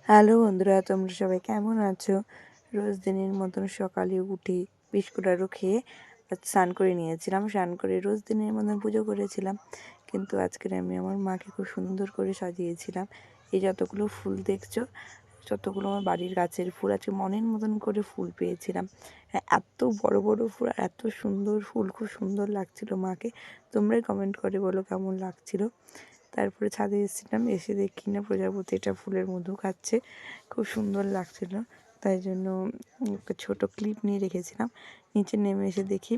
Hello বন্ধুরা, তোমরা সবাই কেমন আছো? রোজ দিনের মতন সকালে উঠে বিস্কুট আরও খেয়ে স্নান করে নিয়েছিলাম। স্নান করে রোজ দিনের মতন পুজো করেছিলাম, কিন্তু আজকের আমি আমার মাকে খুব সুন্দর করে সাজিয়েছিলাম। এই যতগুলো ফুল দেখছো, যতগুলো আমার বাড়ির গাছের ফুল, আজকে মনের মতন করে ফুল পেয়েছিলাম। হ্যাঁ, এত বড় বড় ফুল আর এত সুন্দর ফুল, খুব সুন্দর লাগছিল মাকে। তোমরাই কমেন্ট করে বলো কেমন লাগছিল। তারপরে ছাদে এসেছিলাম, এসে দেখি না প্রজাপতিটা ফুলের মধু খাচ্ছে, খুব সুন্দর লাগছিল। তাই জন্য একটা ছোটো ক্লিপ নিয়ে রেখেছিলাম। নিচে নেমে এসে দেখি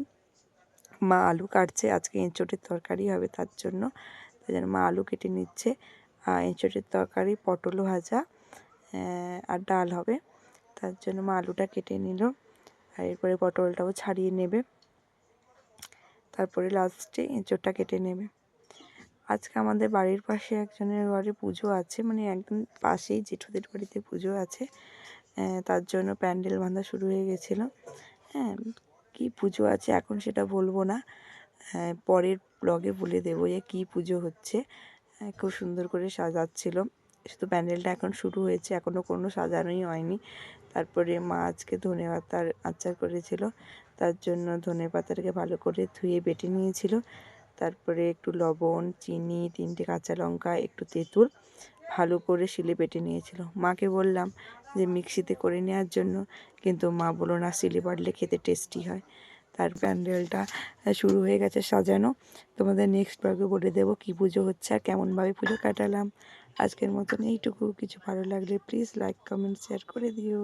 মা আলু কাটছে, আজকে এঁচোড়ের তরকারি হবে তার জন্য। তাই জন্য মা আলু কেটে নিচ্ছে, এঁচোড়ের তরকারি, পটল ভাজা আর ডাল হবে। তার জন্য মা আলুটা কেটে নিল, আর এরপরে পটলটাও ছাড়িয়ে নেবে, তারপরে লাস্টে এঁচোড়টা কেটে নেবে। আজকে আমাদের বাড়ির পাশে একজনের বাড়ি পুজো আছে, মানে একদম পাশেই জেঠুদের বাড়িতে পুজো আছে। তার জন্য প্যান্ডেল বাঁধা শুরু হয়ে গেছিলো। হ্যাঁ, কী পুজো আছে এখন সেটা বলবো না, পরের ব্লগে বলে দেবো যে কী পুজো হচ্ছে। খুব সুন্দর করে সাজাচ্ছিল, শুধু প্যান্ডেলটা এখন শুরু হয়েছে, এখনও কোনো সাজানোই হয়নি। তারপরে মা আজকে ধনেপাতার আচার করেছিল, তার জন্য ধনেপাতাটাকে ভালো করে ধুয়ে বেটে নিয়েছিল। তারপরে একটু লবণ, চিনি, 3টে কাঁচা লঙ্কা, একটু তেঁতুল ভালো করে শিলে বেটে নিয়েছিল। মাকে বললাম যে মিক্সিতে করে নেওয়ার জন্য, কিন্তু মা বললো না, শিলে বাটলে খেতে টেস্টি হয়। তার প্যান্ডেলটা শুরু হয়ে গেছে সাজানো। তোমাদের নেক্সট ব্লগে বলে দেবো কী পুজো হচ্ছে আর কেমনভাবে পুজো কাটালাম। আজকের মতন এইটুকু। কিছু ভালো লাগলে প্লিজ লাইক, কমেন্ট, শেয়ার করে দিও।